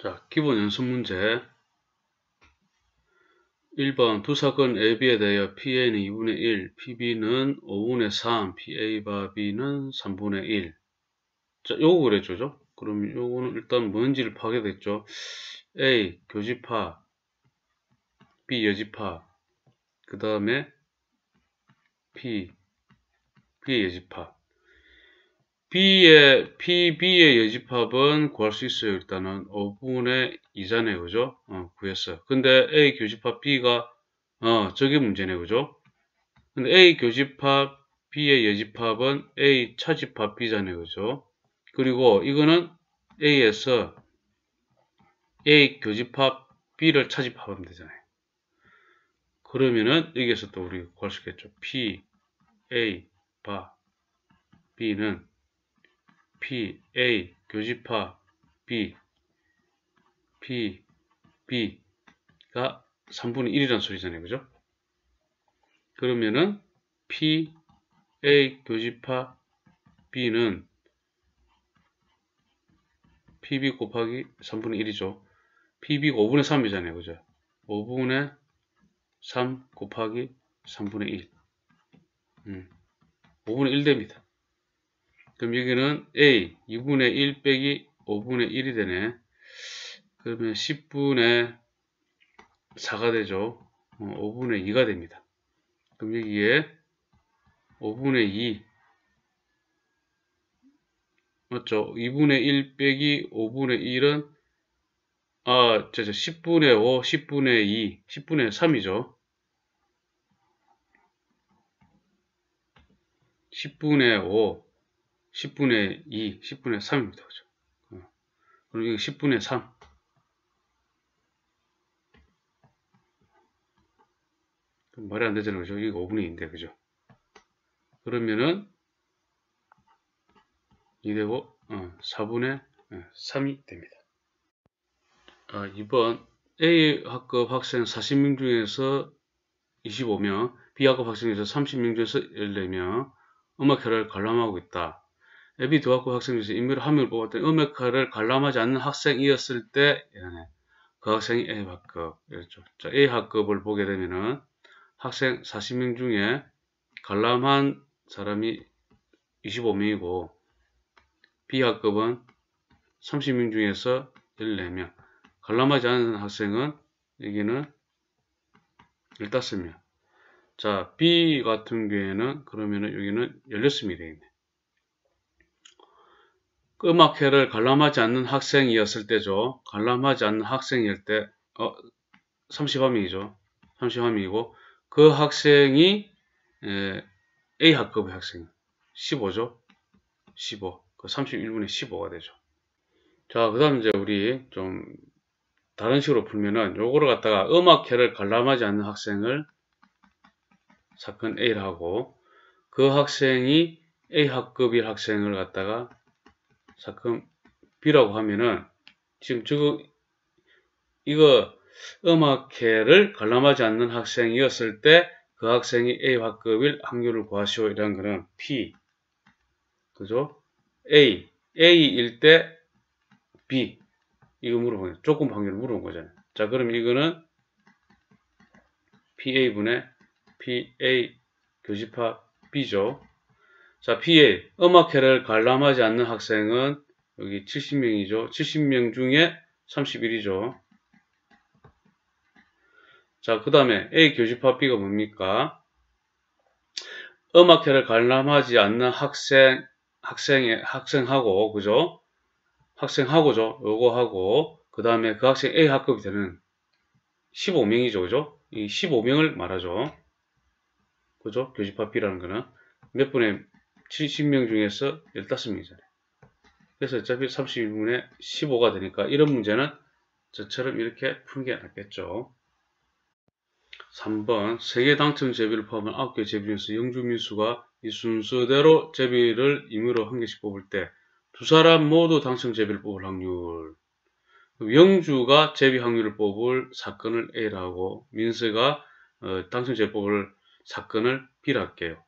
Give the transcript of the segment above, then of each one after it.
자, 기본 연습 문제 1번 두 사건 AB에 대하여 PA는 2분의 1, PB는 5분의 3, PA바 B는 3분의 1. 자, 요거 그래줘죠. 그럼 요거는 일단 뭔지를 파악했죠. A 교집합, B 여집합, 그 다음에 B의 여집합. PB의 여집합은 구할 수 있어요. 일단은 5분의 2잖아요. 그죠? 구했어요. 근데 A 교집합 B가 저게 문제네. 그죠? 근데 A 교집합 B의 여집합은 A 차집합 B잖아요. 그죠? 그리고 이거는 A에서 A 교집합 B를 차집합하면 되잖아요. 그러면은 여기에서 또 우리 구할 수 있겠죠. P, A, 바, B는 P, A, 교집합 B, P, B가 3분의 1이라는 소리잖아요. 그죠? 그러면은 P, A, 교집합 B는 PB 곱하기 3분의 1이죠. PB가 5분의 3이잖아요. 그죠? 5분의 3 곱하기 3분의 1. 5분의 1 됩니다. 그럼 여기는 A 2분의 1 빼기 5분의 1이 되네. 그러면 10분의 4가 되죠. 5분의 2가 됩니다. 그럼 여기에 5분의 2 맞죠? 2분의 1 빼기 5분의 1은 10분의 5, 10분의 2, 10분의 3이죠. 10분의 5, 10분의 2, 10분의 3입니다. 그죠? 그리고 이거 10분의 3. 말이 안 되잖아요. 그죠? 이거 5분의 2인데, 그죠? 그러면은, 이 되고, 4분의 3이 됩니다. 2번, A학급 학생 40명 중에서 25명, B학급 학생 중에서 30명 중에서 14명, 음악회를 관람하고 있다. AB 두 학급 학생 중에서 인물을 한 명을 뽑았더니 음악회를 관람하지 않는 학생이었을 때, 이러네. 그 학생이 A학급, 이랬죠. 자, A학급을 보게 되면은, 학생 40명 중에 관람한 사람이 25명이고, B학급은 30명 중에서 14명. 관람하지 않은 학생은 여기는 15명. 자, B 같은 경우에는 그러면은 여기는 16명이 되겠네. 음악회를 관람하지 않는 학생이었을 때죠. 관람하지 않는 학생일 때, 31명이죠. 31명이고, 그 학생이 A학급의 학생. 15죠. 15. 그 31분의 15가 되죠. 자, 그 다음 이제 우리 좀 다른 식으로 풀면은 요거를 갖다가 음악회를 관람하지 않는 학생을 사건 A를 하고 그 학생이 A학급일 학생을 갖다가 사건 B라고 하면은 지금 이거 음악회를 관람하지 않는 학생이었을 때 그 학생이 A학급일 확률을 구하시오 이라는 거는 P 그죠? A일 때 B 이거 물어본 거예요. 조건 확률을 물어본 거잖아요. 자, 그럼 이거는 PA분의 PA 교집합 B죠. 자, PA 음악회를 관람하지 않는 학생은 여기 70명이죠. 70명 중에 31이죠. 자, 그 다음에 A 교집합 B가 뭡니까? 음악회를 관람하지 않는 학생하고, 그죠? 학생하고죠. 요거 하고, 그 다음에 그 학생 A 학급이 되는 15명이죠. 그죠? 이 15명을 말하죠. 그죠? 교집합 B라는 거는 몇 분의 70명 중에서 15명이잖아요. 그래서 어차피 31분의 15가 되니까 이런 문제는 저처럼 이렇게 푸는 게 낫겠죠. 3번 세개 당첨 제비를 포함한 9개 제비 중에서 영주 민수가 이 순서대로 제비를 임의로 한 개씩 뽑을 때 두 사람 모두 당첨 제비를 뽑을 확률. 영주가 제비 확률을 뽑을 사건을 A라고 민수가 당첨 제비 뽑을 사건을 B라 할게요.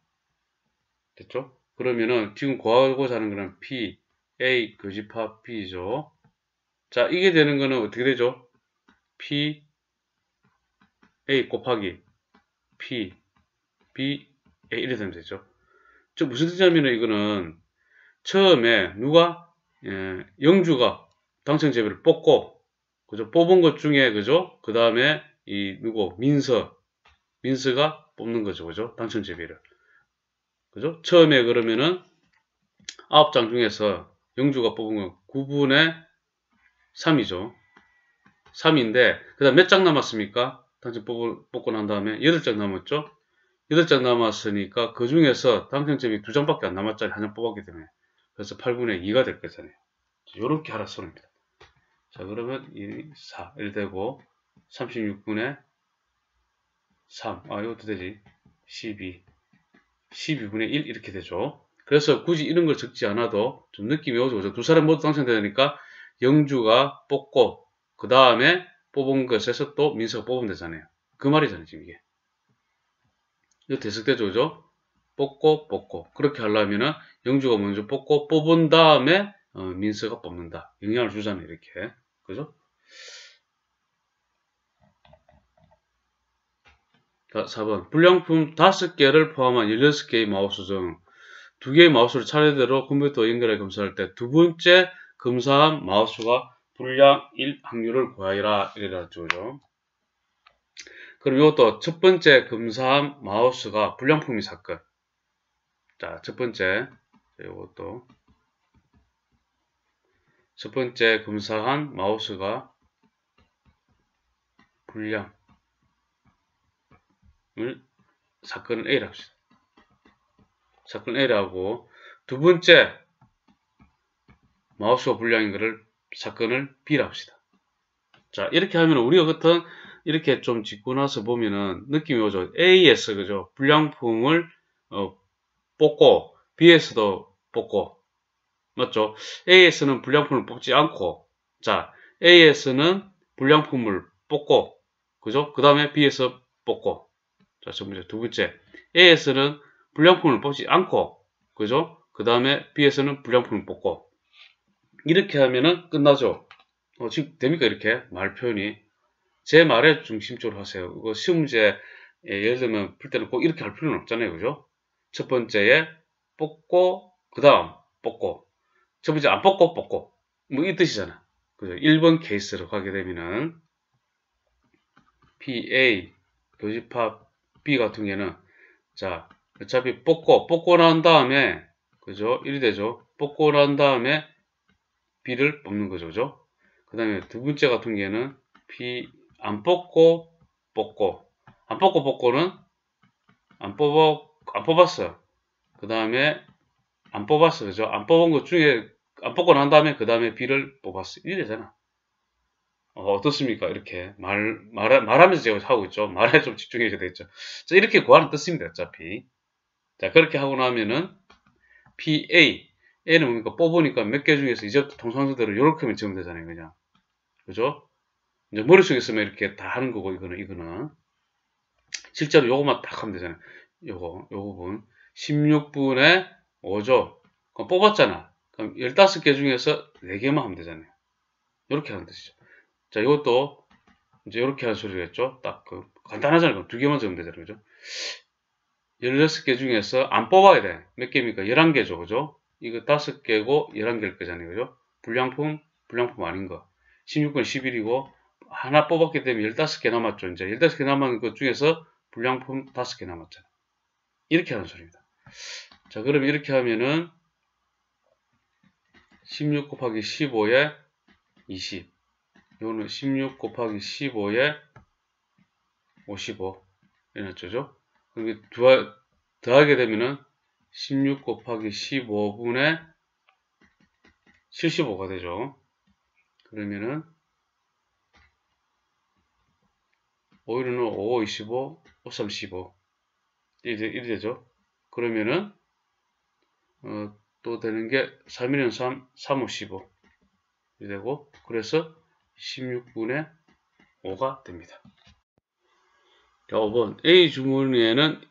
됐죠? 그러면은 지금 구하고자 하는 거는 P, A 교집합 B죠. 자, 이게 되는 거는 어떻게 되죠? P A 곱하기 P B A 이렇게 되면 되죠. 저 무슨 뜻이냐면 이거는 처음에 누가 영주가 당첨제비를 뽑고 그죠? 뽑은 것 중에 그죠? 그 다음에 이 누구 민서가 뽑는 거죠. 그죠? 당첨제비를. 그죠? 처음에 그러면은 9장 중에서 영주가 뽑은 건 9분의 3이죠. 3인데 그 다음 몇 장 남았습니까? 당첨 뽑고 난 다음에 8장 남았죠? 8장 남았으니까 그 중에서 당첨점이 2장밖에 안 남았잖아요. 한 장 뽑았기 때문에. 그래서 8분의 2가 될 거잖아요. 이렇게 하라 소리입니다. 자, 그러면 4, 1 되고 36분의 3, 이것도 되지. 12분의 1 이렇게 되죠. 그래서 굳이 이런 걸 적지 않아도 좀 느낌이 오죠. 두 사람 모두 당첨되니까 영주가 뽑고 그 다음에 뽑은 것에서 또 민서가 뽑으면 되잖아요. 그 말이잖아요. 지금 이게. 이거 대석되죠. 그죠? 뽑고 그렇게 하려면은 영주가 먼저 뽑은 다음에 민서가 뽑는다. 영향을 주잖아요. 이렇게. 그죠? 자, 4번. 불량품 5개를 포함한 16개의 마우스 중 2개의 마우스를 차례대로 컴퓨터와 연결해 검사할 때 두 번째 검사한 마우스가 불량일 확률을 구하여라. 이래가지고, 그죠? 그럼 이것도 첫 번째 검사한 마우스가 불량품이 사건. 자, 첫 번째. 이것도. 첫 번째 검사한 마우스가 불량을 사건을 A라고 합시다. 사건 A라고 두 번째 마우스가 불량인 것을 사건을 B라고 합시다. 자, 이렇게 하면 우리가 어떤 이렇게 좀 짚고 나서 보면은 느낌이 오죠. A에서 그죠? 불량품을 뽑고 B에서도 뽑고 맞죠? A에서는 불량품을 뽑지 않고 자, A에서는 불량품을 뽑고 그죠? 그 다음에 B에서 뽑고 자, 두 번째 A에서는 불량품을 뽑지 않고 그죠? 그 다음에 B에서는 불량품을 뽑고 이렇게 하면은 끝나죠. 지금 됩니까? 이렇게 말 표현이 제 말에 중심적으로 하세요. 이거 시험 문제 예를 들면 풀 때는 꼭 이렇게 할 필요는 없잖아요. 그죠? 첫 번째에 뽑고 그 다음 뽑고 첫 번째 안 뽑고 뭐 이 뜻이잖아. 그죠? 1번 케이스로 가게 되면은 PA 교집합 B 같은 경우에는 자 어차피 뽑고 난 다음에 그죠? 1이 되죠. 뽑고 난 다음에 B를 뽑는 거죠. 그죠? 그 다음에 두 번째 같은 경우에는 P 안 뽑고는 안 뽑았어요. 그 다음에 안 뽑았어. 그죠? 안 뽑은 것 중에 안 뽑고 난 다음에 그 다음에 B를 뽑았어. 이래 되잖아. 어떻습니까? 이렇게 말하면서 제가 하고 있죠. 말에 좀 집중해 줘야 되겠죠. 자, 이렇게 구하는 뜻입니다. 어차피. 자, 그렇게 하고 나면은 PA A는 뭡니까? 뽑으니까 몇 개 중에서 이제부터 통상수대로 이렇게 하면 적으면 되잖아요. 그냥. 그죠? 이제 머릿속에 있으면 이렇게 다 하는 거고, 이거는. 실제로 요거만 딱 하면 되잖아요. 요거 부분. 16분의 5죠. 그럼 뽑았잖아. 그럼 15개 중에서 4개만 하면 되잖아요. 이렇게 하는 뜻이죠. 자, 이것도 이제 이렇게 하는 소리겠죠. 딱 간단하잖아요. 그럼 2개만 적으면 되잖아요. 그죠? 16개 중에서 안 뽑아야 돼. 몇 개입니까? 11개죠. 그죠? 이거 5개고 11개일 거잖아요. 그죠? 불량품 아닌 거. 16건 11이고 하나 뽑았기 때문에 15개 남았죠. 이제 15개 남은 것 중에서 불량품 5개 남았잖아요. 이렇게 하는 소리입니다. 자, 그러면 이렇게 하면은 16 곱하기 15에 20. 이거는 16 곱하기 15에 55. 이렇죠. 그럼 더하게 되면은 16 곱하기 15분의 75가 되죠. 그러면은 5일은 5, 25, 5, 3, 15 이리 되죠. 그러면은 또 되는 게 3일은 3, 3, 5, 15 이리 되고 그래서 16분의 5가 됩니다. 자, 5번 A 주머니에는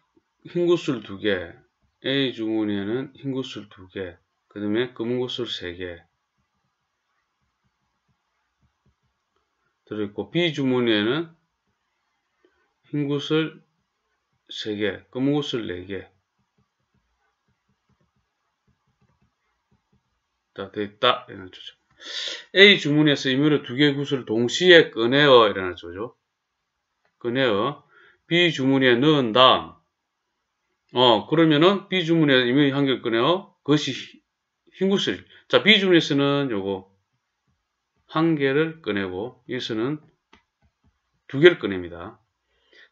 흰 구슬 2개 A 주머니에는 흰 구슬 2개 그 다음에 검은 구슬 3개 들어있고, B 주머니에는 흰굿을 3개, 검은굿을 4개 다 됐다. 이런 거죠. A 주머니에서 임의로 2개의 굿을 동시에 꺼내어. 이라는 거죠. 꺼내어. B 주머니에 넣은 다음, 그러면은 B 주머니에 임의 1개를 꺼내어. 그것이 흰굿을. 자, B 주머니에서는 요거 1개를 꺼내고, 여기서는 2개를 꺼냅니다.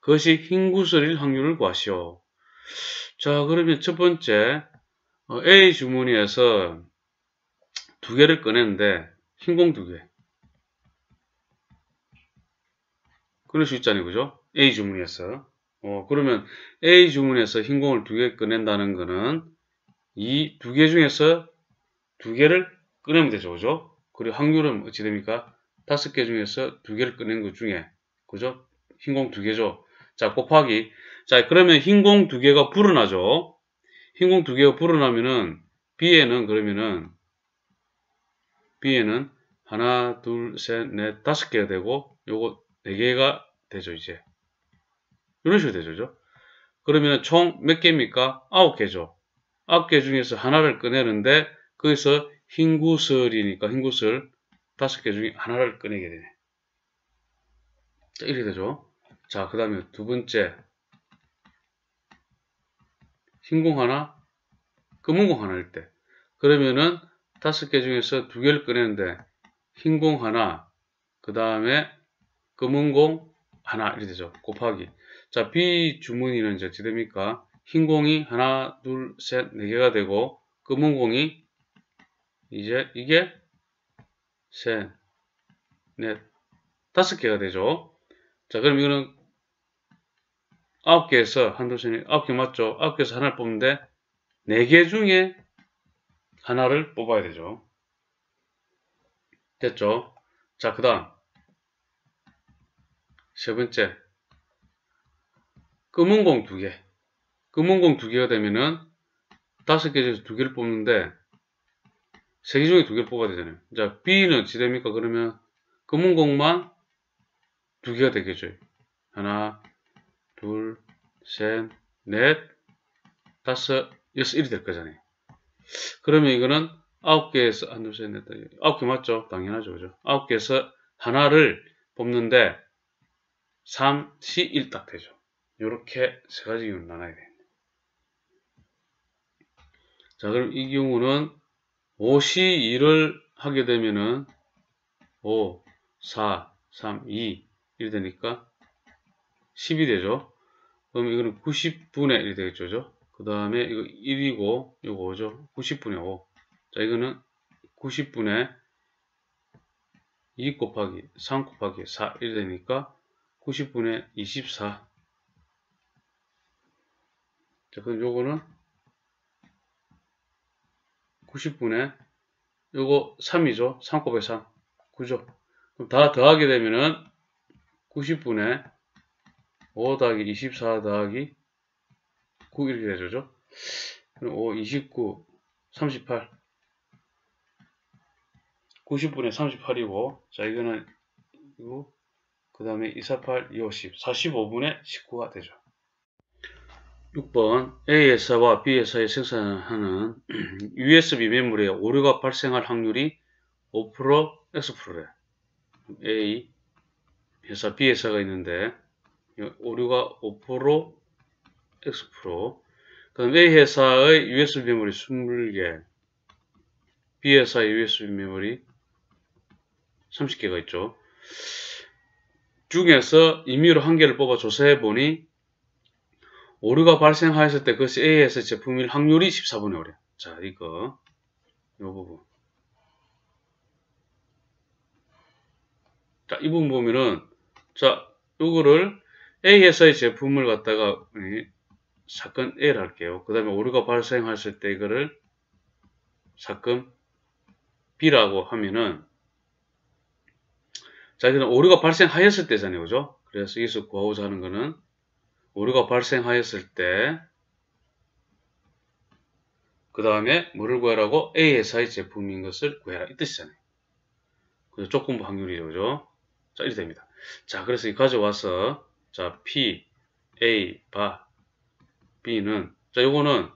그것이 흰굿을일 확률을 구하시오. 자, 그러면 첫 번째, A 주머니에서 2개를 꺼냈는데, 흰공 2개. 그럴 수 있잖아요. 그죠? A 주머니에서. 그러면 A 주머니에서 흰공을 2개 꺼낸다는 거는 이 2개 중에서 2개를 꺼내면 되죠. 그죠? 그리고 확률은 어찌 됩니까? 5개 중에서 2개를 꺼낸 것 중에, 그죠? 흰공 2개죠. 자, 곱하기. 자, 그러면 흰공 2개가 불어나죠. 흰공 2개가 불어나면은 B에는 하나, 둘, 셋, 넷, 5개가 되고, 요거 4개가 되죠, 이제. 이런 식으로 되죠, 그죠? 그러면 총 몇 개입니까? 9개죠. 9개 중에서 하나를 꺼내는데, 거기서 흰굿을이니까 흰굿을 5개 중에 하나를 꺼내게 되네. 자, 이렇게 되죠. 자, 그 다음에 두 번째. 흰공 하나, 검은공 하나일 때. 그러면은 5개 중에서 2개를 꺼내는데, 흰공 하나, 그 다음에 검은공 하나, 이렇게 되죠. 곱하기. 자, B 주머니는 이제 어찌 됩니까? 흰공이 하나, 둘, 셋, 4개가 되고, 검은공이 이제 이게 셋, 넷, 5개가 되죠. 자, 그럼 이거는 9개에서, 한두 셋, 9개 맞죠? 9개에서 하나를 뽑는데, 4개 중에 하나를 뽑아야 되죠. 됐죠? 자, 그 다음. 세 번째. 검은공 2개. 검은공 2개가 되면은 5개 중에서 2개를 뽑는데 3개 중에 2개를 뽑아야 되잖아요. 자, B는 어찌 됩니까? 그러면 검은공만 2개가 되겠죠. 하나, 둘, 셋, 넷, 5, 6, 1이 될 거잖아요. 그러면 이거는 9개에서, 한, 둘, 셋, 넷, 9개 맞죠? 당연하죠. 그죠? 9개에서 하나를 뽑는데 3, C, 1 딱 되죠. 요렇게 세 가지 이유를 나눠야 돼요. 자, 그럼 이 경우는 5C2를 하게 되면은 5, 4, 3, 2, 1 되니까 10이 되죠. 그럼 이거는 90분의 1이 되겠죠. 그 다음에 이거 1이고, 이거 5죠. 90분의 5. 자, 이거는 90분의 2 곱하기 3 곱하기 4, 1 되니까 90분의 24. 자, 그럼 요거는 90분의 요거 3이죠. 3 곱하기 3. 9죠. 그럼 다 더하게 되면은 90분의 5 더하기 24 더하기 9 이렇게 되죠. 그럼 5, 29, 38. 90분의 38이고, 자, 이거는, 이거, 그 다음에 248, 250, 45분의 19가 되죠. 6번, A 회사와 B 회사에 생산하는 USB 메모리에 오류가 발생할 확률이 5%, X%래. A 회사, B 회사가 있는데, 오류가 5%, X%. 그럼 A 회사의 USB 메모리 20개, B 회사의 USB 메모리 30개가 있죠. 중에서 임의로 1개를 뽑아 조사해 보니 오류가 발생하였을 때 그것이 A에서 제품일 확률이 14분의 5래. 자, 이 부분. 자, 이 부분 보면은, 자, 요거를 A 회사의 제품을 갖다가 사건 A를 할게요. 그 다음에 오류가 발생했을 때 이거를 사건 B라고 하면은, 자, 이거는 오류가 발생하였을 때잖아요. 그죠? 그래서 여기서 구하고자 하는 거는 오류가 발생하였을 때, 그 다음에 뭐를 구하라고? A 회사의 제품인 것을 구해라. 이 뜻이잖아요. 그래서 조건부 확률이죠. 그죠? 자, 이렇게 됩니다. 자, 그래서 이 가져와서, 자, P, A, 바, B는, 자, 요거는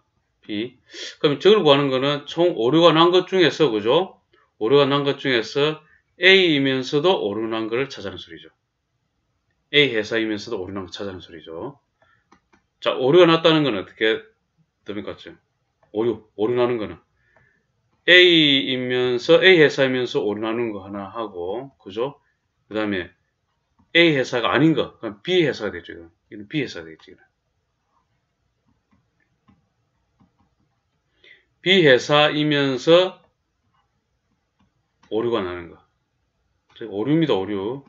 B. 그럼 저걸 구하는 거는 총 오류가 난 것 중에서, 그죠? 오류가 난 것 중에서 A이면서도 오류 난 거를 찾아내는 소리죠. A 회사이면서도 오류 난 거 찾아내는 소리죠. 자, 오류가 났다는 건 어떻게 됩니까? 오류 나는 거는. A이면서, A 회사이면서 오류 나는 거 하나 하고, 그죠? 그 다음에 A 회사가 아닌 거, 그럼 B 회사가 되죠. 이건 B 회사가 되겠지. B 회사이면서 오류가 나는 거. 오류입니다, 오류.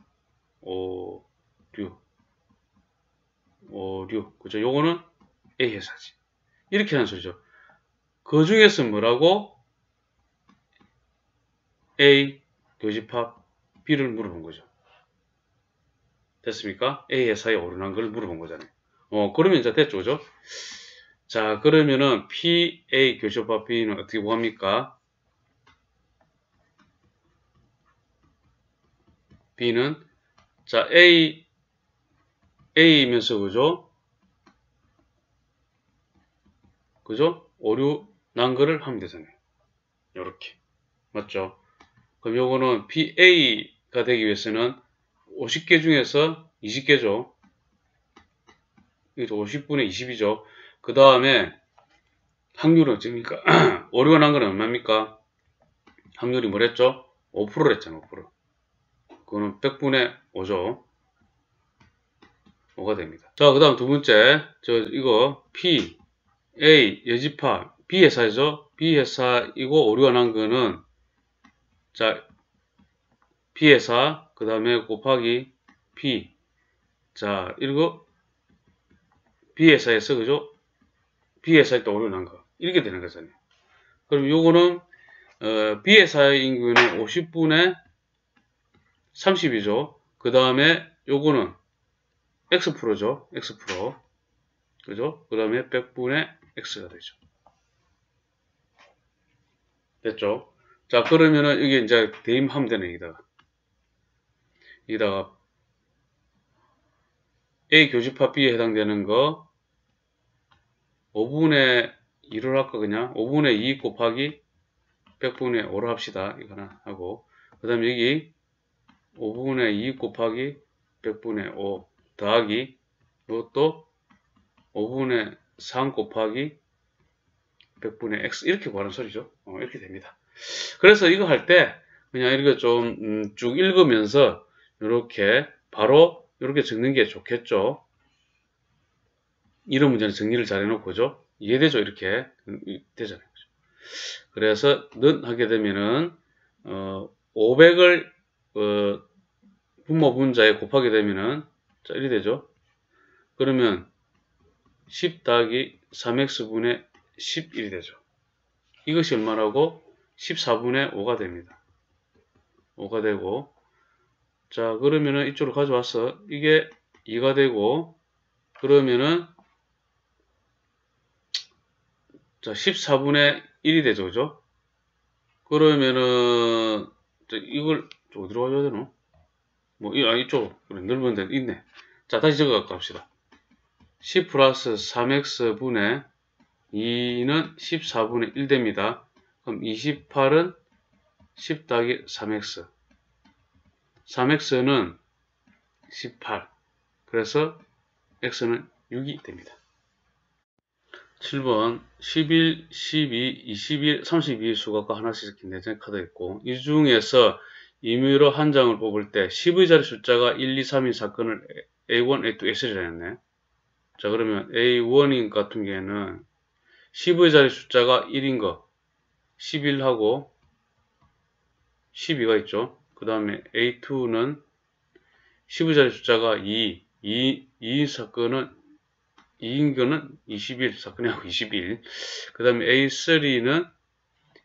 오류. 그죠? 요거는 A 회사지. 이렇게 하는 소리죠. 그 중에서 뭐라고? A 교집합 B를 물어본 거죠. 됐습니까? A 회사에 오류 난 걸 물어본 거잖아요. 그러면 이제 됐죠, 그죠? 자, 그러면은 P, A 교집합 B는 어떻게 구합니까? B는, 자, A이면서, 그죠? 그죠? 오류 난 거를 하면 되잖아요. 요렇게. 맞죠? 그럼 요거는 PA가 되기 위해서는 50개 중에서 20개죠. 이게 50분의 20이죠. 그 다음에 확률은 어찌입니까? 오류가 난 건 얼마입니까? 확률이 뭐랬죠? 5%랬잖아, 5%. 그거는 100분의 5죠. 5가 됩니다. 자, 그 다음 두 번째. 이거 P, A, 여집합, B 회사죠? B 회사이고 오류가 난 거는, 자, B 회사, 그 다음에 곱하기 P. 자, 이거 B 회사에서, 그죠? B 회사에 또 오류 난 거. 이렇게 되는 거잖아요. 그럼 요거는, B 회사인 경우는 50분의 30이죠. 그 다음에 요거는 X프로죠. X프로. 그죠? 그 다음에 100분의 X가 되죠. 됐죠? 자, 그러면은 이게 이제 대입하면 되네, 여기다가 A 교집합 B에 해당되는 거 5분의 2를 할까, 그냥? 5분의 2 곱하기 100분의 5로 합시다. 이거 하나 하고. 그 다음에 여기 5분의 2 곱하기 100분의 5 더하기 이것도 5분의 3 곱하기 100분의 x 이렇게 구하는 소리죠. 이렇게 됩니다. 그래서 이거 할 때 그냥 이렇게 좀 쭉 읽으면서 이렇게 바로 이렇게 적는 게 좋겠죠. 이런 문제는 정리를 잘 해놓고죠. 이해되죠? 이렇게 되잖아요. 그래서 는 하게 되면은 500을 분모 분자에 곱하게 되면은 자, 이리 되죠. 그러면 10 더하기 3x분의 11이 되죠. 이것이 얼마라고? 14분의 5가 됩니다. 5가 되고, 자, 그러면은 이쪽으로 가져와서 이게 2가 되고, 그러면은, 자, 14분의 1이 되죠. 그죠? 그러면은, 이걸 어디로 가져야 되노? 이쪽, 그래, 넓은 데 있네. 자, 다시 적어갖고 합시다. 10 플러스 3x분의 2는 14분의 1 됩니다. 그럼 28은 10 더하기 3x. 3x는 18. 그래서 x는 6이 됩니다. 7번 11, 12, 21, 32 수가 하나씩 이렇게 내장 카드 있고 이 중에서 임의로 한 장을 뽑을 때 10의 자리 숫자가 1, 2, 3인 사건을 A1, A2, A3라 했네. 자, 그러면 A1인 같은 경우에는 10의 자리 숫자가 1인 거 11하고 12가 있죠. 그 다음에 A2는 10의 자리 숫자가 2인 사건은 2인 거는 21, 사건이하고 21. 그 다음에 A3는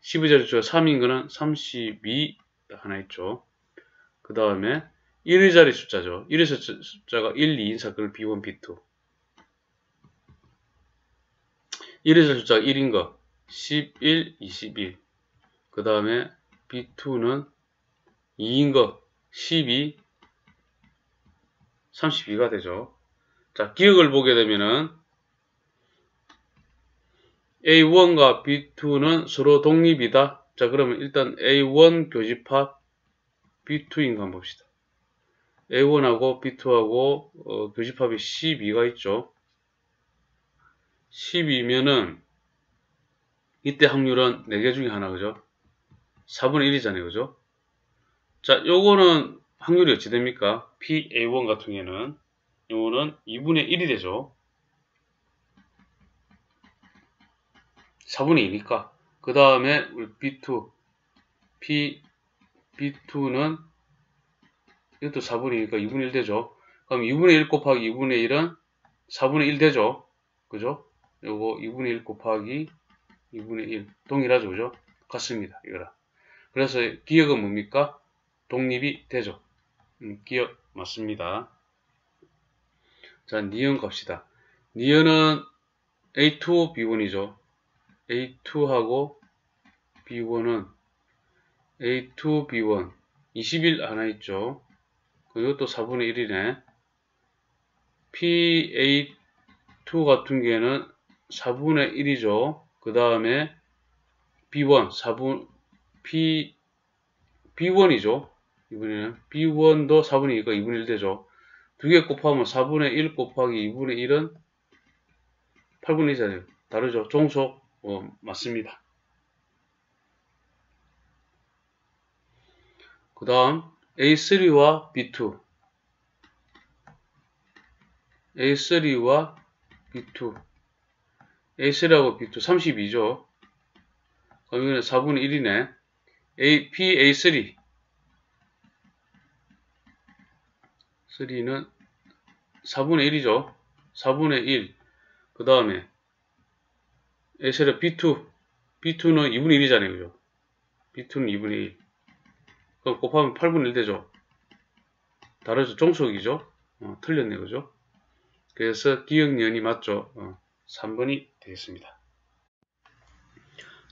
10의 자리 숫자가 3인 거는 32 하나 있죠. 그 다음에 1의 자리 숫자죠. 1의 숫자가 1, 2인 사건을 B1, B2. 1의 자리 숫자가 1인 거 11, 21. 그 다음에 B2는 2인 거 12, 32가 되죠. 자, 기억을 보게 되면은 A1과 B2는 서로 독립이다. 자, 그러면 일단 A1 교집합 B2인가 한번 봅시다. A1하고 B2하고 교집합이 12가 있죠. 12면은 이때 확률은 4개 중에 하나, 그죠? 4분의 1이잖아요, 그죠? 자, 요거는 확률이 어찌 됩니까? PA1 같은 경우에는 요거는 2분의 1이 되죠. 4분의 2니까. 그 다음에 B2, B2는 이것도 4분의 2니까 2분의 1 되죠. 그럼 2분의 1 곱하기 2분의 1은 4분의 1 되죠. 그죠? 요거 2분의 1 곱하기 2분의 1. 동일하죠. 그죠? 같습니다. 이거랑. 그래서 기억은 뭡니까? 독립이 되죠. 기억 맞습니다. 자, 니은 갑시다. 니은은 A2, B1이죠. A2하고 B1은 A2, B1 21 하나 있죠. 이것도 4분의 1이네. PA2 같은 경우에는 4분의 1이죠. 그 다음에 B1 B1이죠. 이번에는 B1도 4분의 2가 2분의 1 되죠. 두 개 곱하면 4분의 1 곱하기 2분의 1은 8분의 1이잖아요. 다르죠. 종속 맞습니다. 그 다음 A3와 B2 A3와 B2 A3하고 B2 32죠. 그럼 이거는 4분의 1이네. PA3 3는 4분의 1이죠. 4분의 1. 그 다음에 A3 B2 B2는 2분의 1이잖아요. 그죠? B2는 2분의 1. 그럼 곱하면 8분의 1 되죠. 다르죠. 종속이죠. 틀렸네. 그죠? 그래서 기억연이 맞죠. 3번이 되겠습니다.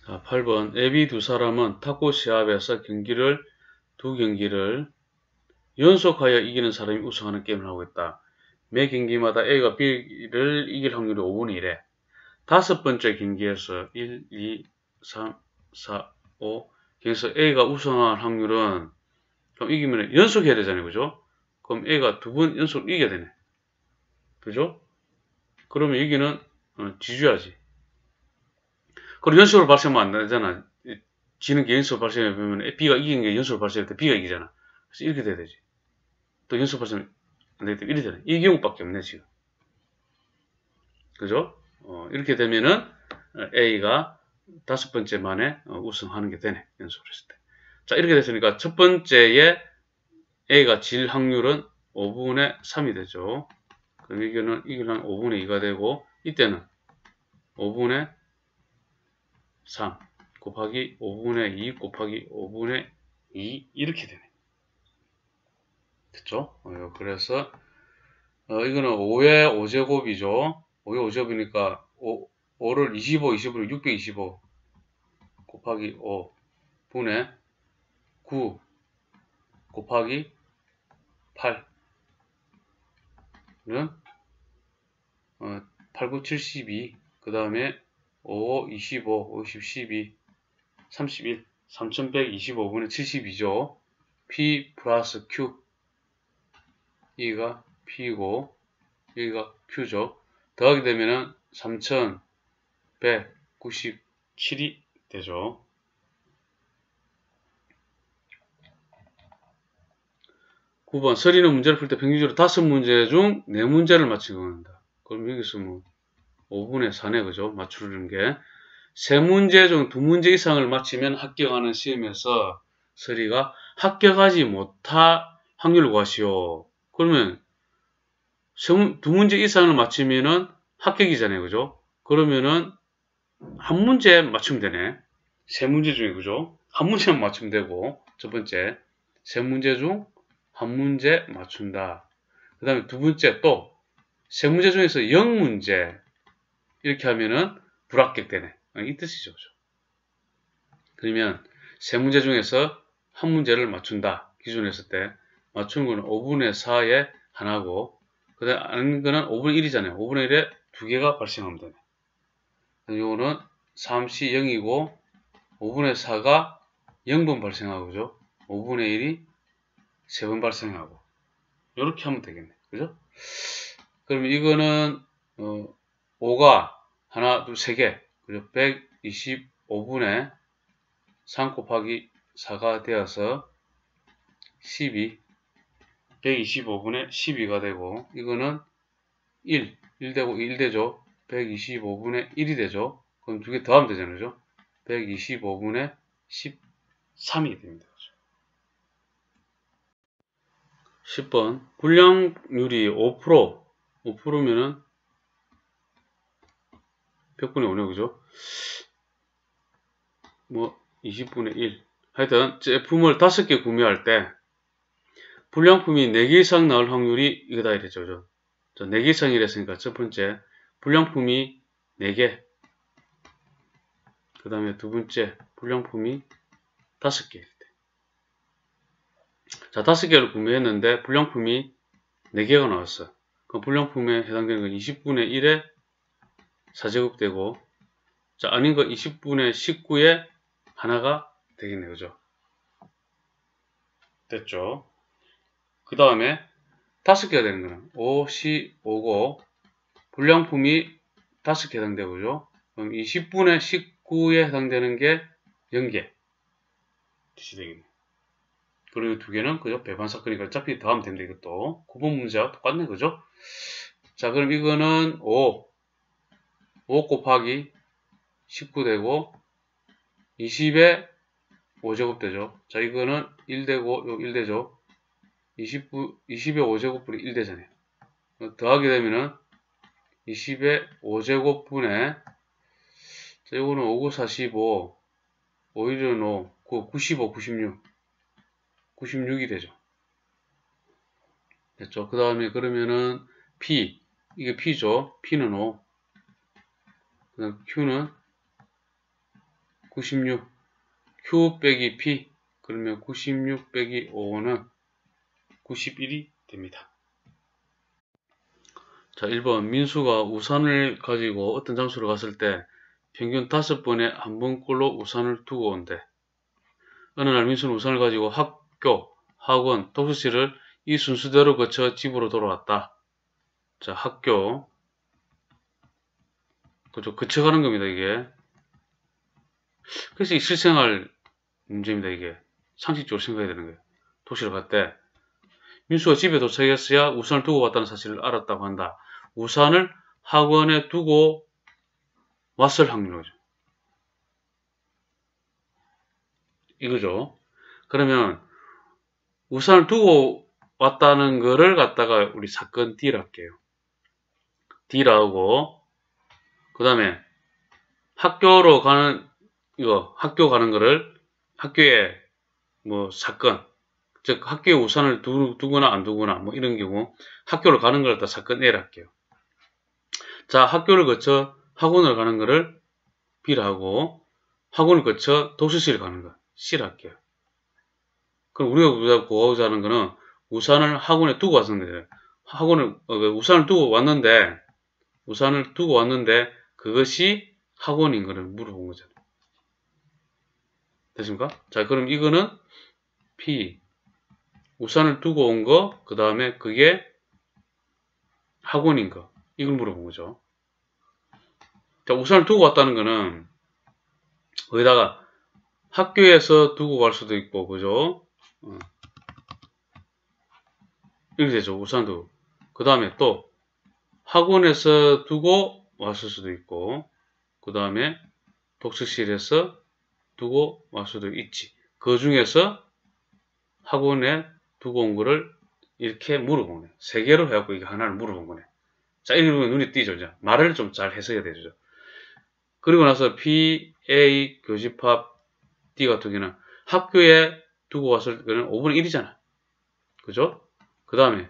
자, 8번. AB 두 사람은 탁구 시합에서 두 경기를 연속하여 이기는 사람이 우승하는 게임을 하고 있다. 매 경기마다 A가 B를 이길 확률이 5분의 1에 다섯 번째 경기에서 1, 2, 3, 4, 5 그래서 A가 우승할 확률은 그럼 이기면 연속해야 되잖아요. 그죠? 그럼 A가 두 번 연속 이겨야 되네. 그죠? 그러면 여기는 지줘야지. 그럼 연속으로 발생하면 안 되잖아. 지는 게 연속으로 발생하면 B가 이기는 게 연속으로 발생할 때 B가 이기잖아. 그래서 이렇게 돼야 되지. 또 연속 발생 안 되기 때문에 이렇게 되네. 이 경우밖에 없네 지금. 그죠? 이렇게 되면은 A가 다섯 번째 만에 우승하는 게 되네. 연속으로 했을 때. 자, 이렇게 됐으니까 첫 번째에 A가 질 확률은 5분의 3이 되죠. 그럼 이거는 5분의 2가 되고 이때는 5분의 3 곱하기 5분의 2 곱하기 5분의 2 이렇게 되네. 됐죠? 그래서 이거는 5의 5제곱이죠. 5의 5제곱이니까 5를 25를 625 곱하기 5분의 9 곱하기 8는 8, 9, 72 그 다음에 5, 25, 50, 12, 31 3125분의 72죠. P 플러스 Q 여기가 P고 여기가 Q죠. 더하게 되면은 3197이 되죠. 9번 서리는 문제를 풀 때 평균적으로 5문제 중 4문제를 맞히고 한다. 그럼 여기서 뭐 5분의 4네 그죠? 맞추는 게 3문제 중 2문제 이상을 맞히면 합격하는 시험에서 서리가 합격하지 못할 확률을 구하시오. 그러면 2문제 이상을 맞추면은 합격이잖아요. 그죠? 그러면은 한 문제 맞추면 되네. 3문제 중에 그죠? 한 문제만 맞추면 되고 첫 번째 3문제 중 한 문제 맞춘다. 그 다음에 두 번째 또 3문제 중에서 0문제 이렇게 하면은 불합격되네. 이 뜻이죠. 그러면 3문제 중에서 한 문제를 맞춘다. 기준에 했을 때 맞춘 거는 5분의 4에 하나고, 그 다음에 아닌 거는 5분의 1이잖아요. 5분의 1에 두 개가 발생하면 되네. 요거는 3C 0이고, 5분의 4가 0번 발생하고, 그죠? 5분의 1이 3번 발생하고. 요렇게 하면 되겠네. 그죠? 그럼 이거는, 5가 하나, 둘, 3개. 그죠? 125분의 3 곱하기 4가 되어서 12. 125분의 12가 되고, 이거는 1 되고 1 되죠? 125분의 1이 되죠? 그럼 두 개 더하면 되잖아요. 그죠? 125분의 13이 됩니다. 10번. 불량률이 5%, 5%면은 100분의 5네, 그죠? 뭐, 20분의 1. 하여튼, 제품을 5개 구매할 때, 불량품이 4개 이상 나올 확률이 이거다 이랬죠. 그죠? 4개 이상이랬으니까 첫 번째, 불량품이 4개. 그 다음에 두 번째, 불량품이 5개. 자, 5개를 구매했는데, 불량품이 4개가 나왔어. 그럼 불량품에 해당되는 건 20분의 1에 4제곱 되고, 자, 아닌 거 20분의 19에 하나가 되겠네요. 그죠? 됐죠? 그 다음에 5개가 되는 거는 5, 5고, 불량품이 5개 해당되고, 그죠? 그럼 20분의 19에 해당되는 게 0개. 뜻이 되겠네. 그리고 두 개는, 그죠? 배반 사건이니까 어차피 더하면 됩니다. 이것도. 9번 문제와 똑같네. 그죠? 자, 그럼 이거는 5 곱하기 19 되고, 20에 5제곱 되죠. 자, 이거는 1 되고, 요 1 되죠. 20의 5제곱분이 1 되잖아요. 더하게 되면은 20의 5제곱분에, 자, 이거는 5, 9, 45, 5, 1은 5, 95, 96. 96이 되죠. 됐죠? 그 다음에 그러면은 P, 이게 P죠. P는 5. 그 다음 Q는 96. Q 빼기 P. 그러면 96 빼기 5는 91이 됩니다. 자, 1번. 민수가 우산을 가지고 어떤 장소로 갔을 때 평균 5번에 한 번꼴로 우산을 두고 온대. 어느 날 민수는 우산을 가지고 학교, 학원, 독서실을 이 순서대로 거쳐 집으로 돌아왔다. 자, 학교. 그죠? 거쳐가는 겁니다, 이게. 그래서 이 실생활 문제입니다, 이게. 상식적으로 생각해야 되는 거예요. 도시를 갔대. 민수가 집에 도착했어야 우산을 두고 왔다는 사실을 알았다고 한다. 우산을 학원에 두고 왔을 확률이죠. 이거죠. 그러면 우산을 두고 왔다는 거를 갖다가 우리 사건 D라 할게요. D라고, 그 다음에 학교로 가는, 이거, 학교 가는 거를 학교에 뭐 사건, 즉 학교에 우산을 두거나 안 두거나 뭐 이런 경우 학교를 가는 걸 갖다 사건 A라 할게요. 자, 학교를 거쳐 학원을 가는 거를 B라 하고, 학원을 거쳐 독서실을 가는 거 C라 할게요. 그럼 우리가 구하고자 하는 거는 우산을 학원에 두고 왔는데, 우산을 두고 왔는데, 그것이 학원인 거를 물어본 거잖아요. 됐습니까? 자, 그럼 이거는 P, 우산을 두고 온 거, 그 다음에 그게 학원인 거, 이걸 물어본 거죠. 자, 우산을 두고 왔다는 거는 거기다가 학교에서 두고 갈 수도 있고, 그죠? 이렇게 되죠. 우산도. 그 다음에 또 학원에서 두고 왔을 수도 있고, 그 다음에 독서실에서 두고 왔을 수도 있지. 그 중에서 학원에 두고 온 거를 이렇게 물어보네. 세 개로 해갖고 이게 하나를 물어본 거네. 자, 이러면 눈에 띄죠. 이제 말을 좀 잘 해석해야 되죠. 그리고 나서 P, A, 교집합, D 같은 경우는 학교에 두고 왔을 때는 5분의 1이잖아. 그죠? 그 다음에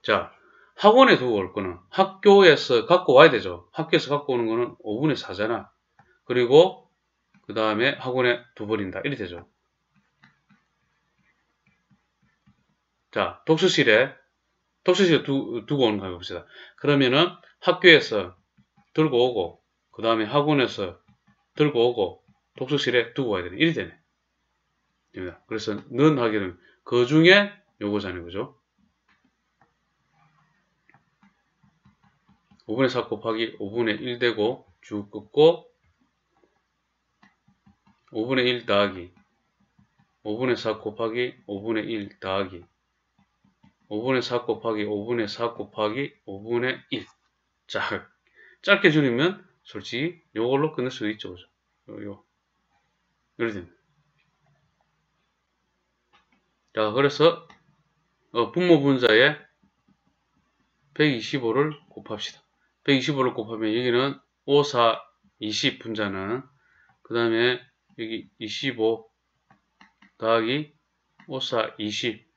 자, 학원에 두고 올 거는 학교에서 갖고 와야 되죠. 학교에서 갖고 오는 거는 5분의 4잖아. 그리고 그 다음에 학원에 둬버린다. 이렇게 되죠. 자, 독서실에 두고 오는 거 해봅시다. 그러면은 학교에서 들고 오고, 그 다음에 학원에서 들고 오고, 독서실에 두고 와야 되네. 이리 되네. 됩니다. 그래서 는 하기는 그 중에 요거잖아요. 그죠? 5분의 4 곱하기 5분의 1 되고, 쭉 긋고, 5분의 1 더하기, 5분의 4 곱하기 5분의 1 더하기, 5분의 4 곱하기 5분의 4 곱하기 5분의 1. 자, 짧게 줄이면 솔직히 요걸로 끝낼 수도 있죠. 그죠? 이렇게 됩니다. 자, 그래서 분모 분자에 125를 곱합시다. 125를 곱하면 여기는 5, 4, 20 분자는 그 다음에 여기 25 더하기 5, 4, 20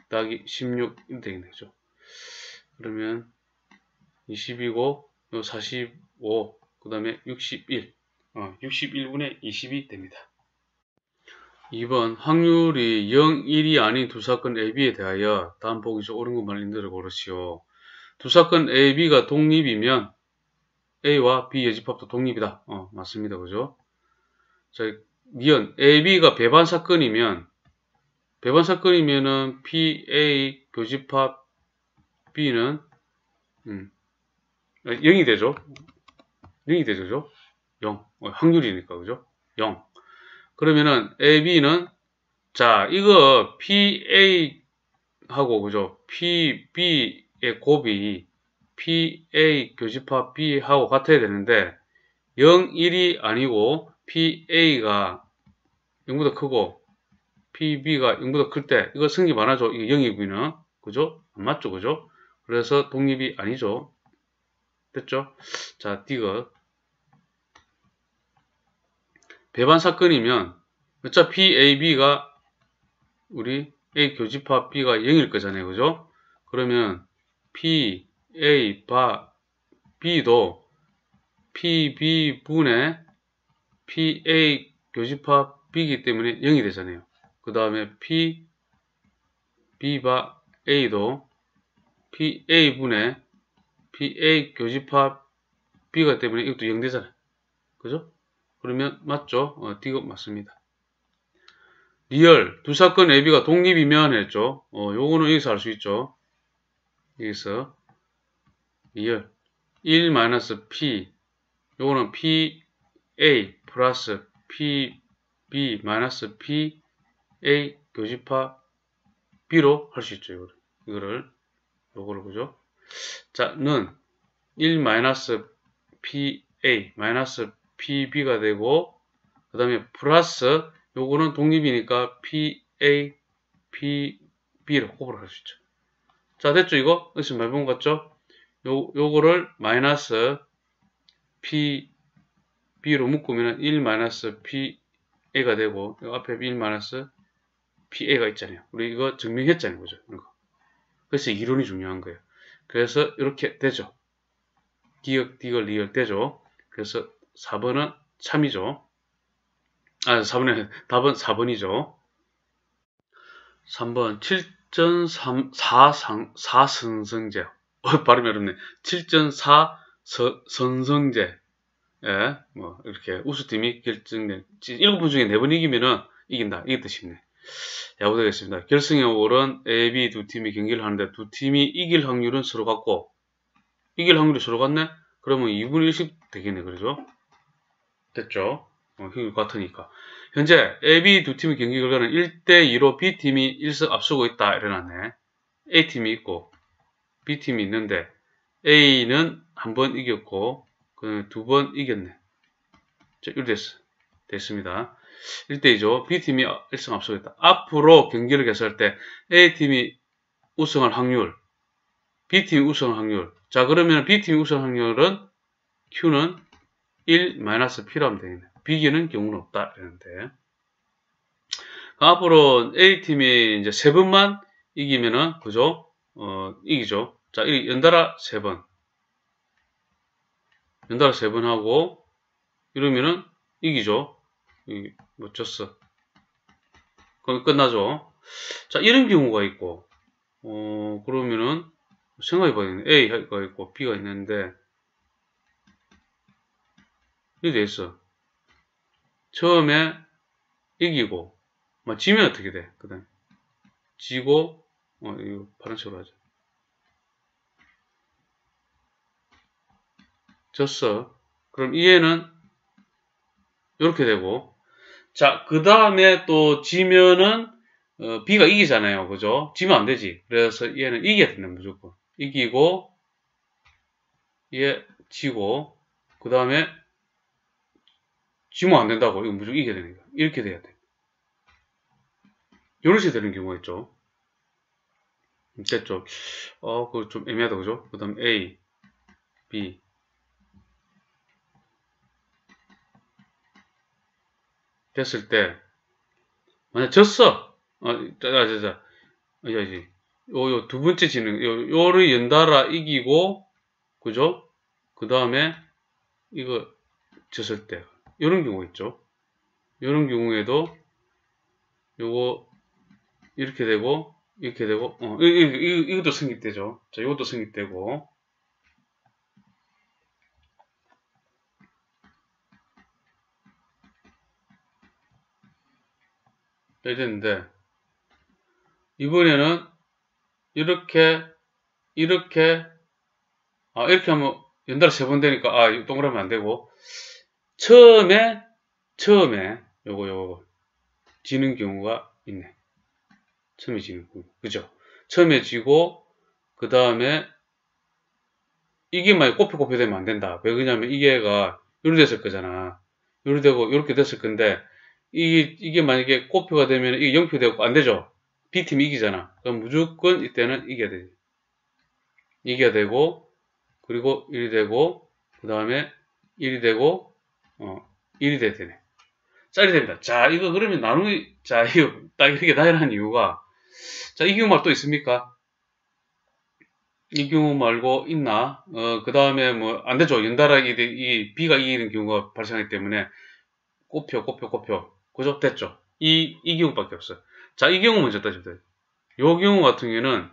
더하기 16 이렇게 되겠죠. 그러면 20이고 45 그 다음에 61 61분의 20이 됩니다. 2번 확률이 0, 1이 아닌 두 사건 AB에 대하여 다음 보기 중 옳은 것만 인들어 고르시오. 두 사건 AB가 독립이면 A와 B 여집합도 독립이다. 맞습니다. 그죠? 자, 니은 AB가 배반 사건이면은 PA 교집합 B는 0이 되죠. 0이 되죠. 그죠? 0. 확률이니까. 그죠? 0. 그러면은 AB는 자, 이거 PA하고 그죠? PB의 곱이 PA 교집합 B하고 같아야 되는데 0, 1이 아니고 PA가 0보다 크고 PB가 0보다 클 때 이거 성립 안 하죠. 이게 0이고는 그죠? 안 맞죠. 그죠? 그래서 독립이 아니죠. 됐죠? 자, 디귿 배반 사건이면 어차피 AB가 우리 A 교집합 B가 0일 거잖아요. 그죠? 그러면 P, A, B도 PB분의 PA 교집합 B이기 때문에 0이 되잖아요. 그 다음에 B바 A도 PA분의 PA 교집합 B가 때문에 이것도 0 되잖아요. 그죠? 그러면 맞죠? 디귿 맞습니다. 리얼 두 사건 AB가 독립이면 했죠. 요거는 여기서 알 수 있죠. 여기서 리얼 1-P 요거는 PA 플러스 PB 마이너스 PA 교집합 B로 할 수 있죠. 요거를 그죠? 자, 는 1-PA 마이너스 PB가 되고 그 다음에 플러스 요거는 독립이니까 PA, PB로 곱으로 할 수 있죠. 자, 됐죠, 이거? 여기서 많이 본 것 같죠? 요거를 마이너스 PB로 묶으면 1-PA가 되고, 요 앞에 1-PA가 있잖아요. 우리 이거 증명했잖아요, 그죠? 이거. 그래서 이론이 중요한 거예요. 그래서 이렇게 되죠. 디귿, 리얼 되죠. 그래서 4번은 참이죠. 4번에, 답은 4번이죠. 3번, 7.4선성제. 발음이 어렵네. 7.4선성제. 예, 이렇게 우수팀이 결정된, 7번 중에 4번 이기면은 이긴다. 이게 뜻이네. 야구되겠습니다. 결승에 오른 A, B 두 팀이 경기를 하는데 두 팀이 이길 확률은 서로 같고, 이길 확률이 서로 같네? 그러면 2분의 1씩 되겠네. 그러죠? 됐죠? 확률이 같으니까. 현재 A, B 두 팀의 경기 결과는 1대2로 B팀이 1승 앞서고 있다. 이래놨네. A팀이 있고 B팀이 있는데 A는 한 번 이겼고 두 번 이겼네. 자, 이렇게 됐습니다. 1대2죠. B팀이 1승 앞서고 있다. 앞으로 경기를 개수할 때 A팀이 우승할 확률, B팀이 우승할 확률. 자, 그러면 B팀이 우승할 확률은 Q는 1-P라고 하면 되겠네. 비기는 경우는 없다. 이러는데. 앞으로 A팀이 이제 3번만 이기면은, 그죠? 이기죠. 자, 연달아 3번. 연달아 3번 하고, 이러면은 이기죠. 뭐 졌어. 그럼 끝나죠. 자, 이런 경우가 있고, 그러면은 생각해봐야 돼. A가 있고 B가 있는데 이렇게 돼 있어. 처음에 이기고, 지면 어떻게 돼? 그 다음에 지고, 이거 파란색으로 하자. 졌어. 그럼 얘는 이렇게 되고, 자, 그 다음에 또 지면은 B가 이기잖아요. 그죠? 지면 안 되지. 그래서 얘는 이겨야 된다. 무조건. 이기고 얘 지고 그 다음에 지면 안 된다고. 이거 무조건 이겨야 되니까. 이렇게 돼야 돼. 이런 식이 되는 경우가 있죠. 됐죠? 그거 좀 애매하다. 그죠? 그 다음 A, B. 됐을 때 만약 졌어. 요 두 번째 지능, 요를 연달아 이기고, 그죠? 그 다음에 이거 졌을 때, 요런 경우가 있죠. 요런 경우에도 요거 이렇게 되고, 이렇게 되고, 이것도 성립되죠. 자, 이것도 성립되고. 됐는데, 이번에는 이렇게 하면 연달아 세 번 되니까, 동그라미 안 되고, 처음에, 요거, 지는 경우가 있네. 처음에 지는 경우. 그죠? 처음에 지고, 그 다음에, 이게 만약 꼽혀 되면 안 된다. 왜 그러냐면, 이게가, 요렇게 됐을 거잖아. 요렇게 되고, 요렇게 됐을 건데, 이게 만약에 꼽혀가 되면, 이게 0표 되고, 안 되죠? B팀이 이기잖아. 그럼 무조건 이때는 이겨야 되지. 이겨야 되고, 그리고 1이 되고, 그 다음에 1이 되고, 1이 돼야 되네. 짤이 됩니다. 자, 이거 그러면 이거 딱 이렇게 나열한 이유가, 자, 이 경우 말 또 있습니까? 이 경우 말고 있나? 그 다음에 뭐, 안 되죠. 연달아 이 B가 이기는 경우가 발생하기 때문에, 꼽혀. 그죠? 됐죠? 이 경우밖에 없어. 자, 이 경우 먼저 따지면 돼요. 요 경우 같은 경우는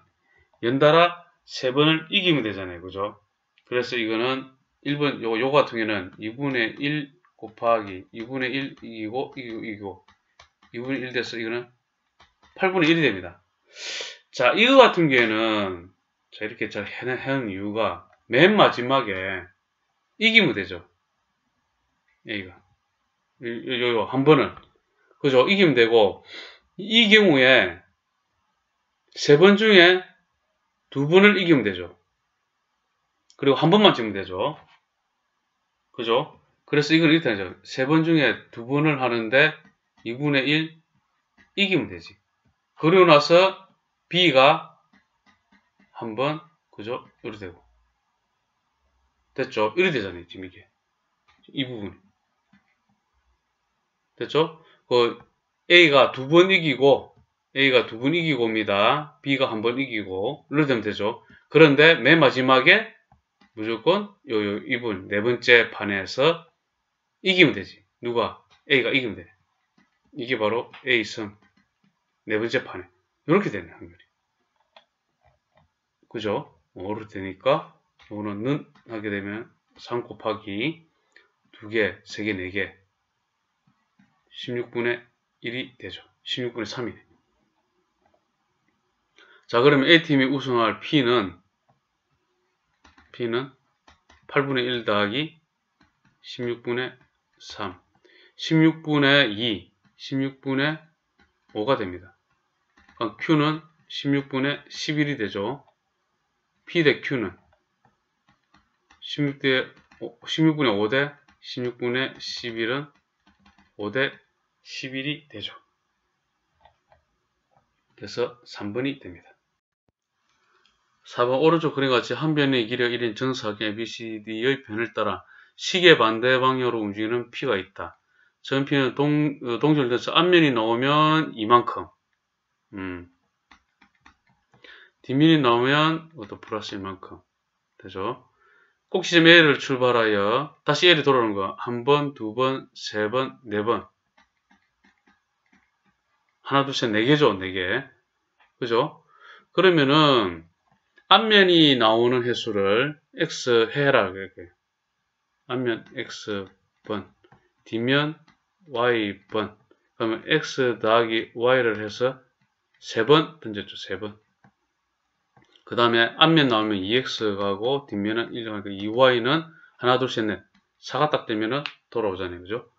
연달아 3번을 이기면 되잖아요. 그죠? 그래서 이거는 1번, 요거 같은 경우는 2분의 1 곱하기 2분의 1 이기고 2분의 1 돼서 이거는 8분의 1이 됩니다. 자, 이거 같은 경우에는 자, 이렇게 잘 해놓은 이유가 맨 마지막에 이기면 되죠. A가. 요 한 번은. 그죠? 이기면 되고, 이 경우에 3번 중에 2번을 이기면 되죠. 그리고 한 번만 찍으면 되죠. 그죠? 그래서 이건 이렇게 하죠. 3번 중에 2번을 하는데 2분의 1 이기면 되지. 그리고 나서 B가 한 번, 그죠? 이렇게 되고. 됐죠? 이렇게 되잖아요. 지금 이게. 이 부분이. 됐죠? A가 2번 이기고, 입니다. B가 한 번 이기고, 이렇게 되면 되죠. 그런데 맨 마지막에 무조건 이분, 네 번째 판에서 이기면 되지. 누가? A가 이기면 돼. 이게 바로 A승. 네 번째 판에. 이렇게 되네, 확률이. 그죠? 이렇게 되니까, 요거는 는 하게 되면 3 곱하기 2개, 3개, 4개. 16분의 1이 되죠. 16분의 3이네. 자, 그러면 A팀이 우승할 P는 8분의 1 더하기 16분의 3. 16분의 2, 16분의 5가 됩니다. 그럼 Q는 16분의 11이 되죠. P 대 Q는 16분의 5대 16분의 11은 5대 11이 되죠. 그래서 3번이 됩니다. 4번 오른쪽 그림과 같이 한 변의 길이가 1인 정사각형 ABCD의 변을 따라 시계 반대 방향으로 움직이는 P가 있다. 전 P는 동절돼서 앞면이 나오면 이만큼, 뒷면이 나오면 이것도 플러스 이만큼 되죠. 꼭 지점 A를 출발하여 다시 A를 돌아오는 거 한 번, 두 번, 세 번, 네 번 하나, 둘, 셋, 4개죠. 4개. 그죠? 그러면은 앞면이 나오는 횟수를 x 해라. 이렇게. 앞면 x번, 뒷면 y번. 그러면 x 더하기 y를 해서 3번 던졌죠. 3번. 그 다음에 앞면 나오면 2x 가고 뒷면은 1 가고 2y는 하나, 둘, 셋, 넷. 4가 딱 되면은 돌아오잖아요. 그죠?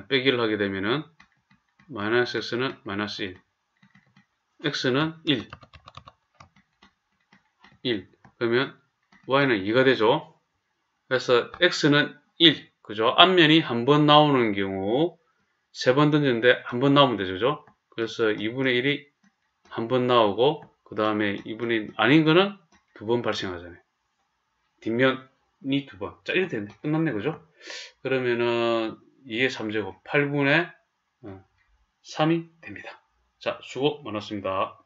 빼기를 하게 되면은 마이너스 x는 마이너스 1. x는 1. 1. 그러면 y는 2가 되죠. 그래서 x는 1. 그죠? 앞면이 한 번 나오는 경우 3번 던졌는데 한 번 나오면 되죠. 그죠? 그래서 2분의 1이 한 번 나오고 그 다음에 2분의 1 아닌 거는 2번 발생하잖아요. 뒷면이 2번. 자, 이렇게 됐네. 끝났네. 그죠? 그러면은 2의 3제곱 8분의 3이 됩니다. 자, 수고 많았습니다.